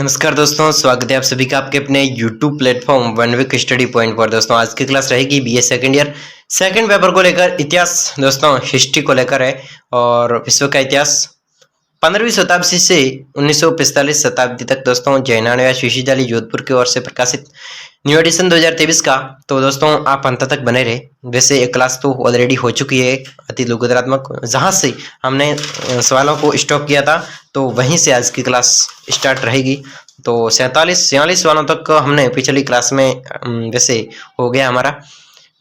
नमस्कार दोस्तों, स्वागत है आप सभी का आपके अपने YouTube platform one week study point पर। दोस्तों आज की क्लास रहेगी BA second year second paper को लेकर, इतिहास दोस्तों हिस्ट्री को लेकर है। और विश्व का इतिहास 15वीं शताब्दी से 1945 शताब्दी तक दोस्तों जैनान शीशीजाली जोधपुर की ओर से प्रकाशित न्यू एडिशन 2023 का। तो दोस्तों आप अंत तक बने रहे। वैसे एक क्लास तो ऑलरेडी हो चुकी है अति लघुतरात्मक, जहां से हमने सवालों को स्टॉप किया था, तो वहीं से आज की क्लास स्टार्ट रहेगी। तो 47-46 सवालों तक हमने पिछली क्लास में वैसे हो गया हमारा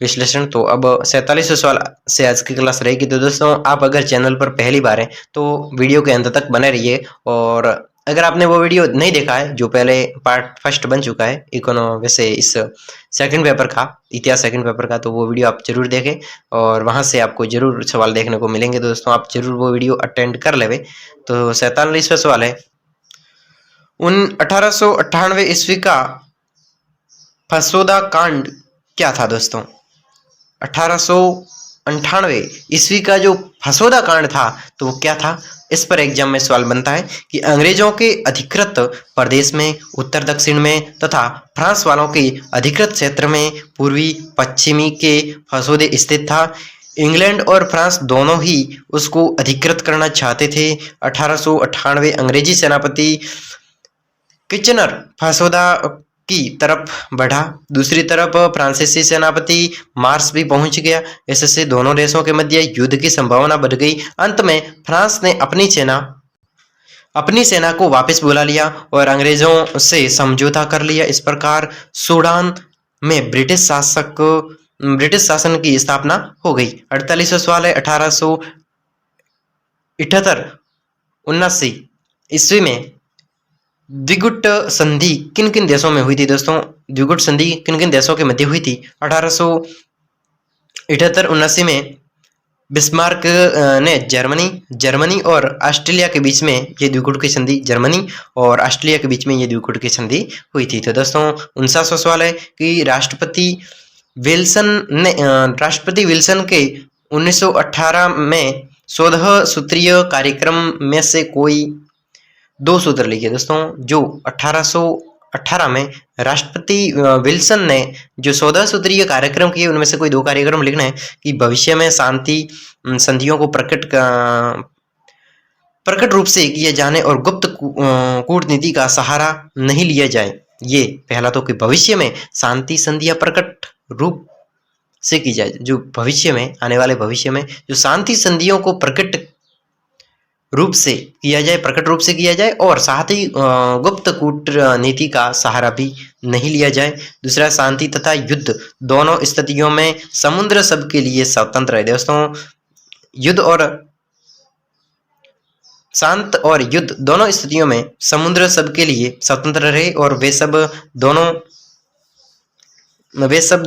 विश्लेषण। तो अब 47 सवाल से आज की क्लास रहेगी। तो दोस्तों आप अगर चैनल पर पहली बार हैं तो वीडियो के अंत तक बने रहिए। और अगर आपने वो वीडियो नहीं देखा है जो पहले पार्ट फर्स्ट बन चुका है इकोनो वैसे इस सेकंड पेपर का, इतिहास सेकंड पेपर का, तो वो वीडियो आप जरूर देखें और वहां से आपको जरूर सवाल देखने को मिलेंगे। दोस्तों आप जरूर वो वीडियो अटेंड कर लेवे। तो 47वां सवाल है, 1898 ईस्वी का फसोदा कांड क्या था। दोस्तों 1898 ईस्वी का जो फसोदा कांड था तो वो क्या था। इस पर एग्जाम में सवाल बनता है कि अंग्रेजों के अधिकृत प्रदेश में, उत्तर दक्षिण में तथा फ्रांस वालों के अधिकृत क्षेत्र में पूर्वी पश्चिमी के फसोदे स्थित था। इंग्लैंड और फ्रांस दोनों ही उसको अधिकृत करना चाहते थे। 1898 अंग्रेजी सेनापति किचनर फसोदा की तरफ बढ़ा, दूसरी तरफ फ्रांसीसी सेनापति मार्स भी पहुंच गया। इससे दोनों देशों के मध्य युद्ध की संभावना बढ़ गई। अंत में फ्रांस ने अपनी सेना को वापस बुला लिया और अंग्रेजों से समझौता कर लिया। इस प्रकार सूडान में ब्रिटिश शासन की स्थापना हो गई। 48वां सवाल है, 1878-79 ईस्वी में द्विगुट संधि किन किन देशों में हुई थी। दोस्तों द्विगुट संधि किन किन देशों के मध्य हुई थी। 1878-79 में बिस्मार्क ने जर्मनी और ऑस्ट्रेलिया के बीच में ये द्विगुट की संधि, जर्मनी और ऑस्ट्रेलिया के बीच में ये द्विगुट की संधि हुई थी। तो दोस्तों 49वां सवाल है कि राष्ट्रपति विल्सन के 1918 में 16 सूत्रीय कार्यक्रम में से कोई 2 सूत्र लिखिए। दोस्तों जो 1818 में राष्ट्रपति विल्सन ने जो 14 सूत्रीय कार्यक्रम किए, उनमें से कोई 2 कार्यक्रम लिखना है कि भविष्य में शांति संधियों को प्रकट रूप से किए जाने और गुप्त कूटनीति का सहारा नहीं लिया जाए। ये पहला तो कि भविष्य में शांति संधियां प्रकट रूप से की जाए, जो भविष्य में आने वाले भविष्य में जो शांति संधियों को प्रकट रूप से किया जाए और साथ ही गुप्त कूटनीति का सहारा भी नहीं लिया जाए। दूसरा, शांति तथा युद्ध दोनों स्थितियों में समुद्र सबके लिए स्वतंत्र है। दोस्तों युद्ध और शांत और युद्ध दोनों स्थितियों में समुद्र सबके लिए स्वतंत्र रहे और वे सब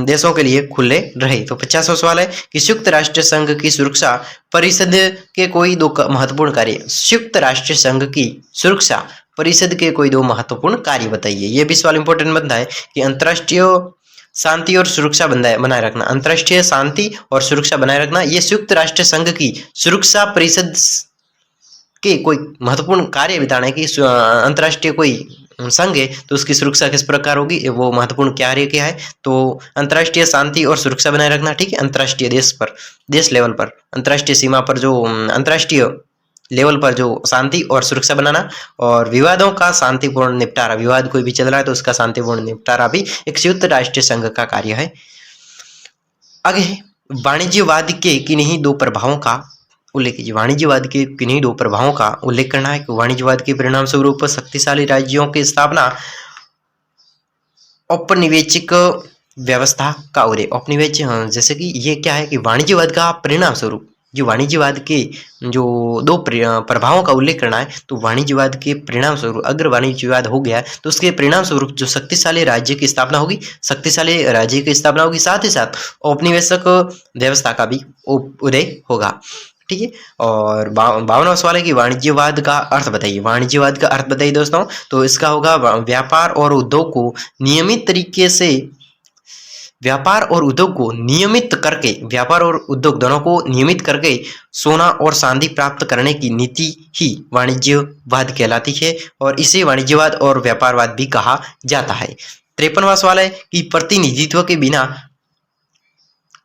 देशों के लिए खुले रहे। तो 50वां सवाल है कि संयुक्त राष्ट्र संघ की सुरक्षा परिषद के कोई 2 महत्वपूर्ण कार्य। संयुक्त राष्ट्र संघ की सुरक्षा परिषद के कोई 2 महत्वपूर्ण कार्य बताइए। ये भी सवाल इंपॉर्टेंट बनता है कि अंतर्राष्ट्रीय शांति और सुरक्षा बनाए रखना, अंतर्राष्ट्रीय शांति और सुरक्षा बनाए रखना, ये संयुक्त राष्ट्र संघ की सुरक्षा परिषद के कोई महत्वपूर्ण कार्य बताना है कि अंतर्राष्ट्रीय कोई संघ है तो उसकी सुरक्षा किस प्रकार होगी, वो महत्वपूर्ण कार्य क्या है। तो अंतर्राष्ट्रीय शांति और सुरक्षा बनाए रखना, ठीक है, अंतर्राष्ट्रीय देश लेवल पर, अंतर्राष्ट्रीय सीमा पर जो अंतर्राष्ट्रीय लेवल पर जो शांति और सुरक्षा बनाना, और विवादों का शांतिपूर्ण निपटारा, विवाद कोई भी चल रहा है तो उसका शांतिपूर्ण निपटारा भी एक संयुक्त राष्ट्र संघ का कार्य है। आगे वाणिज्यवाद के किन्हीं 2 प्रभावों का उल्लेख कीजिए। वाणिज्यवाद के किन्हीं 2 प्रभावों का उल्लेख करना है कि वाणिज्यवाद के परिणाम स्वरूप शक्तिशाली राज्यों की स्थापना, औपनिवेशिक व्यवस्था का उदय। औपनिवेशिक जैसे कि ये क्या है कि वाणिज्यवाद का परिणाम स्वरूप, जो वाणिज्यवाद के जो 2 प्रभावों का उल्लेख करना है, तो वाणिज्यवाद के परिणाम स्वरूप अगर वाणिज्यवाद हो गया तो उसके परिणाम स्वरूप जो शक्तिशाली राज्य की स्थापना होगी, साथ ही साथ औपनिवेशिक व्यवस्था का भी उदय होगा, ठीक है। और 52वां सवाल है कि वाणिज्यवाद का अर्थ बताइए। वाणिज्यवाद का अर्थ बताइए दोस्तों, तो इसका होगा व्यापार और उद्योग को नियमित तरीके से व्यापार और उद्योग को नियमित करके, व्यापार और उद्योग दोनों को नियमित करके सोना और चांदी प्राप्त करने की नीति ही वाणिज्यवाद कहलाती है और इसे वाणिज्यवाद और व्यापारवाद भी कहा जाता है। 53वां सवाल है कि प्रतिनिधित्व के बिना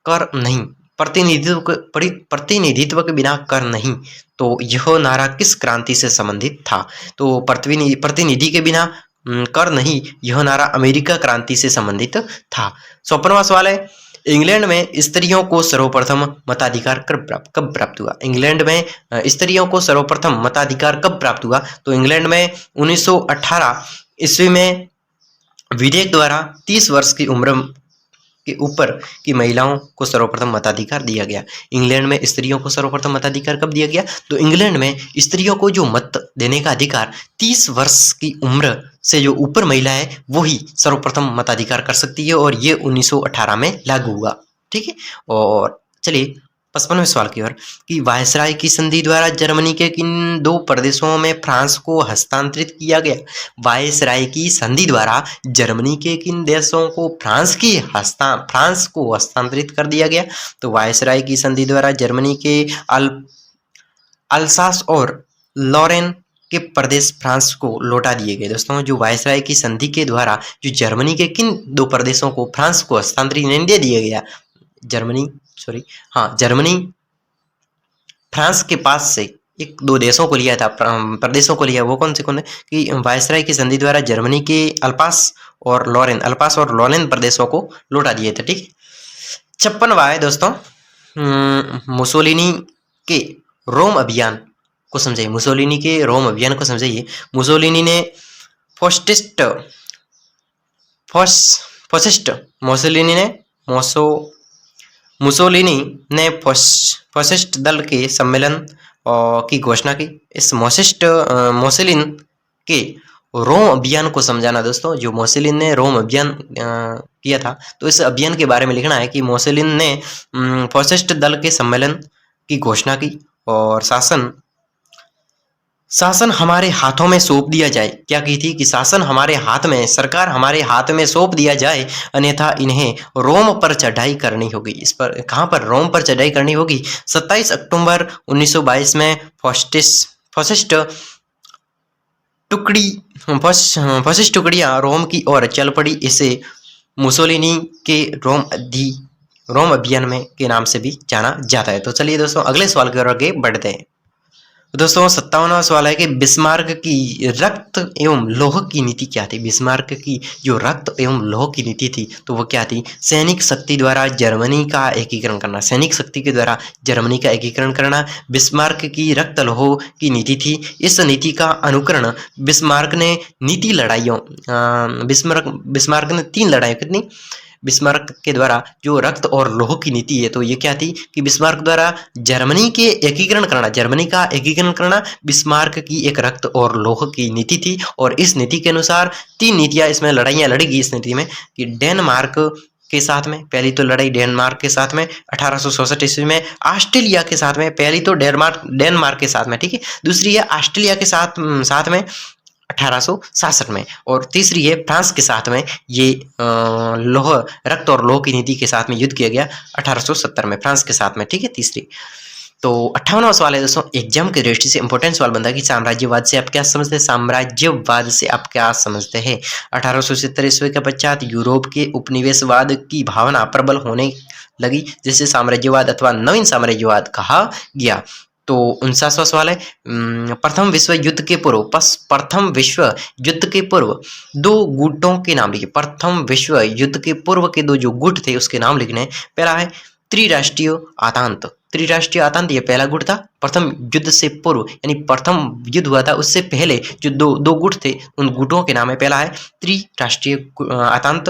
कर नहीं, प्रतिनिधित्व के बिना कर नहीं, तो यह नारा किस क्रांति से संबंधित था? तो प्रतिनिधि के बिना कर नहीं, यह नारा अमेरिका क्रांति से संबंधित था। 54वां सवाल है, इंग्लैंड में स्त्रियों को सर्वप्रथम मताधिकार कब प्राप्त हुआ? इंग्लैंड में स्त्रियों को सर्वप्रथम मताधिकार कब प्राप्त हुआ? तो इंग्लैंड में 1918 ईस्वी में विधेयक द्वारा 30 वर्ष की उम्र के ऊपर की महिलाओं को सर्वप्रथम मताधिकार दिया गया। इंग्लैंड में स्त्रियों को सर्वप्रथम मताधिकार कब दिया गया? तो इंग्लैंड में स्त्रियों को जो मत देने का अधिकार 30 वर्ष की उम्र से जो ऊपर महिला है वो ही सर्वप्रथम मताधिकार कर सकती है और ये 1918 में लागू हुआ। ठीक है, और चलिए 55वें सवाल की ओर कि वायसराय की संधि द्वारा जर्मनी के किन दो प्रदेशों में फ्रांस को हस्तांतरित किया गया? वायसराय की संधि द्वारा जर्मनी के किन देशों को फ्रांस को हस्तांतरित कर दिया गया? तो वायसराय की संधि द्वारा जर्मनी के अल्सास और लॉरेन के प्रदेश फ्रांस को लौटा दिए गए। दोस्तों, जो वायसराय की संधि के द्वारा जो जर्मनी के किन दो प्रदेशों को फ्रांस को हस्तांतरित नहीं दे दिया गया, जर्मनी फ्रांस के पास से एक दो देशों को लिया था, प्रदेशों को लिया। वो कौन से कि वायसराय की संधि द्वारा जर्मनी के अल्पास और लॉरेन प्रदेशों को लौटा दिए थे। ठीक, 56वां है दोस्तों, मुसोलिनी के रोम अभियान को समझाइए। मुसोलिनी के रोम अभियान को समझाइए। मुसोलिनी ने फासिस्ट दल के सम्मेलन की घोषणा की। इस मोसोलिन के रोम अभियान को समझाना दोस्तों। जो मोसोलिन ने रोम अभियान किया था, तो इस अभियान के बारे में लिखना है कि मोसोलिन ने फासिस्ट दल के सम्मेलन की घोषणा की और शासन हमारे हाथों में सौंप दिया जाए। क्या की थी कि शासन हमारे हाथ में, सरकार हमारे हाथ में सौंप दिया जाए, अन्यथा इन्हें रोम पर चढ़ाई करनी होगी। इस पर कहां पर? रोम पर चढ़ाई करनी होगी। 27 अक्टूबर 1922 में फासिस्ट टुकड़ियां रोम की ओर चल पड़ी। इसे मुसोलिनी के रोम अभियान में के नाम से भी जाना जाता है। तो चलिए दोस्तों अगले सवाल की ओर आगे बढ़ते हैं। दोस्तों 57वां सवाल है कि बिस्मार्क की रक्त एवं लौह की नीति क्या थी? बिस्मार्क की जो रक्त एवं लौह की नीति थी तो वो क्या थी? सैनिक शक्ति द्वारा जर्मनी का एकीकरण करना। सैनिक शक्ति के द्वारा जर्मनी का एकीकरण करना बिस्मार्क की रक्त लौह की नीति थी। इस नीति का अनुकरण बिस्मार्क ने बिस्मार्क ने 3 लड़ाई कितनी? बिस्मार्क के द्वारा जो रक्त और लौह की नीति है तो ये क्या थी कि बिस्मार्क द्वारा जर्मनी का एकीकरण करना बिस्मार्क की एक रक्त और लौह की नीति थी। और इस नीति के अनुसार 3 नीतियां इसमें लड़ाइयां लड़ेगी इस नीति में कि डेनमार्क के साथ में, पहली तो लड़ाई डेनमार्क के साथ में 1866 ईस्वी में, ऑस्ट्रेलिया के साथ में, पहली तो डेनमार्क के साथ में, ठीक है, दूसरी है ऑस्ट्रेलिया के साथ में 1866 में, और तीसरी है फ्रांस के साथ में। ये रक्त और लौह की नीति के साथ में युद्ध किया गया 1870 में फ्रांस के साथ में, ठीक है, तीसरी। तो 58वां सवाल है दोस्तों, एग्जाम के दृष्टि से इंपॉर्टेंट सवाल बनता है कि साम्राज्यवाद से आप क्या समझते हैं? साम्राज्यवाद से आप क्या समझते हैं? 1870 ईस्वी के पश्चात यूरोप के उपनिवेशवाद की भावना प्रबल होने लगी, जिसे साम्राज्यवाद अथवा नवीन साम्राज्यवाद कहा गया। तो 59वां सवाल है, प्रथम विश्व युद्ध के पूर्व 2 गुटों के नाम लिखिए। प्रथम विश्व युद्ध के पूर्व के 2 जो गुट थे उसके नाम लिखने। पहला है त्रिराष्ट्रीय आतांत, ये पहला गुट था। प्रथम युद्ध से पूर्व यानी प्रथम युद्ध हुआ था उससे पहले जो दो गुट थे उन गुटों के नाम है। पहला है त्रिराष्ट्रीय आतांत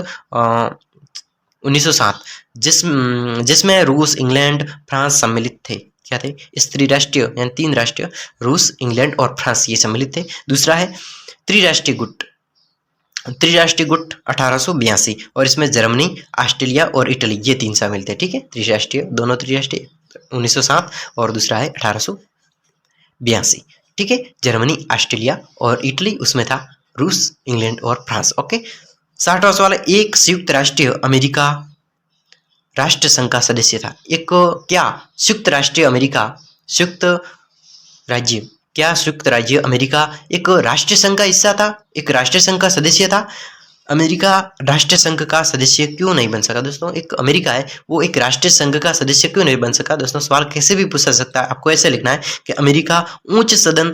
1907, जिसमें रूस, इंग्लैंड, फ्रांस सम्मिलित थे। क्या थे? इस त्रिराष्ट्रीय यानी 3 राष्ट्रीय, रूस, इंग्लैंड और फ्रांस, ये सम्मिलित थे। दूसरा है त्रिराष्ट्रीय गुट 1882, और इसमें जर्मनी, ऑस्ट्रेलिया और इटली ये 3 शामिल थे, ठीक है। दोनों त्रिराष्ट्रीय 1907 और दूसरा है 1882, ठीक है। जर्मनी, ऑस्ट्रेलिया और इटली, उसमें था रूस, इंग्लैंड और फ्रांस। ओके, 60वां सवाल है, एक संयुक्त राष्ट्रीय अमेरिका राष्ट्र संघ का सदस्य था? एक क्या संयुक्त राष्ट्र अमेरिका संयुक्त राज्य क्या संयुक्त राज्य अमेरिका एक राष्ट्र संघ का हिस्सा था, एक राष्ट्र संघ का सदस्य था? अमेरिका राष्ट्र संघ का सदस्य क्यों नहीं बन सका? दोस्तों एक अमेरिका है वो एक राष्ट्र संघ का सदस्य क्यों नहीं बन सका? दोस्तों सवाल कैसे भी पूछा सकता है, आपको ऐसे लिखना है कि अमेरिका उच्च सदन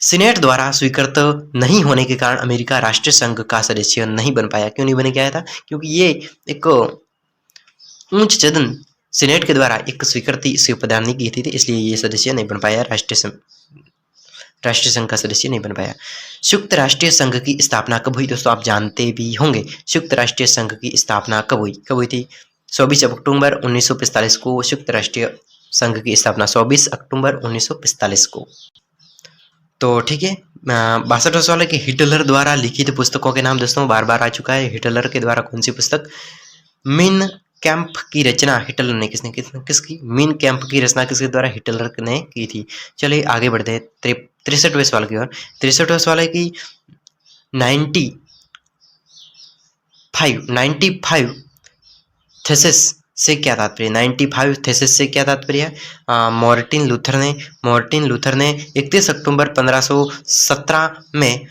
सीनेट द्वारा स्वीकृत नहीं होने के कारण अमेरिका राष्ट्र संघ का सदस्य नहीं बन पाया। क्यों नहीं बन गया था? क्योंकि ये एक उच्च सदन सीनेट के द्वारा एक स्वीकृति इसे प्रदान नहीं की थी, इसलिए ये सदस्य नहीं बन पाया, राष्ट्रीय संघ का सदस्य नहीं बन पाया। संयुक्त राष्ट्रीय संघ की स्थापना कब हुई? दोस्तों आप जानते भी होंगे संयुक्त राष्ट्रीय संघ की स्थापना कब हुई? कब हुई थी? 24 अक्टूबर 1945 को संयुक्त राष्ट्रीय संघ की स्थापना 24 अक्टूबर 1945 को। तो ठीक है, 62वां सवाल है कि हिटलर द्वारा लिखित पुस्तकों के नाम। दोस्तों बार बार आ चुका है, हिटलर के द्वारा कौन सी पुस्तक? मीन कैंप की रचना हिटलर ने किसकी? मीन कैंप की रचना किसके द्वारा? हिटलर ने की थी। चलिए आगे बढ़ते हैं 63वें सवाल की ओर। 63वां सवाल है कि 95 थीसिस से क्या तात्पर्य? 95 थीसिस से क्या तात्पर्य है? मार्टिन लूथर ने 31 अक्टूबर 1517 में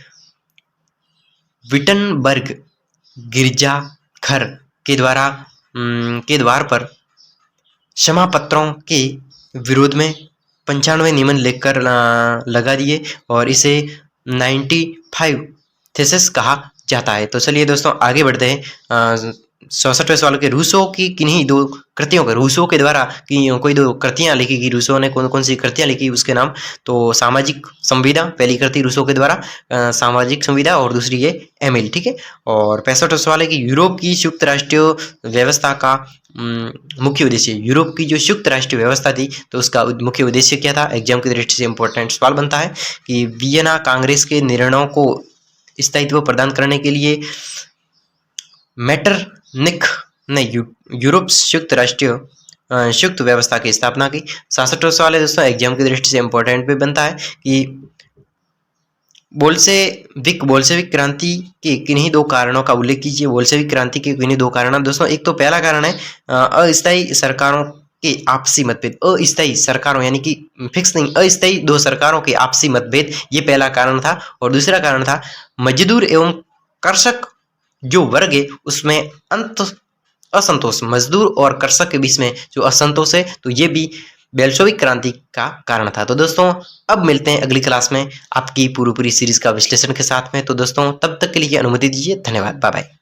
विटनबर्ग गिरजाघर के द्वार पर क्षमा पत्रों के विरोध में 95 नियमन लेकर लगा दिए और इसे 95 थीसिस कहा जाता है। तो चलिए दोस्तों आगे बढ़ते हैं 64वें सवाल के रूसो की किन्हीं दो कृतियों के, रूसो के द्वारा कोई दो कृतियां लिखी गई। रूसो ने कौन कौन सी कृतियां लिखी उसके नाम? तो सामाजिक संविदा पहली कृति रूसो के द्वारा, सामाजिक संविदा, और दूसरी ये एमिल। ठीक है। और 65वां सवाल है कि यूरोप की संयुक्त राष्ट्रीय व्यवस्था का मुख्य उद्देश्य, यूरोप की जो संयुक्त राष्ट्रीय व्यवस्था थी तो उसका मुख्य उद्देश्य क्या था? एग्जाम की दृष्टि से इंपॉर्टेंट सवाल बनता है कि वियना कांग्रेस के निर्णयों को स्थायित्व प्रदान करने के लिए मेटरनिख ने यूरोप संयुक्त व्यवस्था की स्थापना की। 67वां सवाल है दोस्तों, एग्जाम की दृष्टि से इंपॉर्टेंट भी बनता है कि बोल्शेविक क्रांति के किन्हीं दो कारणों का उल्लेख कीजिए। बोल्शेविक क्रांति के किन्हीं दो कारण। दोस्तों एक तो पहला कारण है अस्थायी सरकारों के आपसी मतभेद। अस्थायी सरकारों यानी कि फिक्स नहीं, अस्थायी दो सरकारों के आपसी मतभेद, ये पहला कारण था। और दूसरा कारण था मजदूर एवं कृषक जो वर्ग है उसमें असंतोष, मजदूर और कृषक के बीच में जो असंतोष है, तो ये भी बेल्शेविक क्रांति का कारण था। तो दोस्तों अब मिलते हैं अगली क्लास में आपकी पूरी सीरीज का विश्लेषण के साथ में। तो दोस्तों तब तक के लिए अनुमति दीजिए, धन्यवाद, बाय बाय।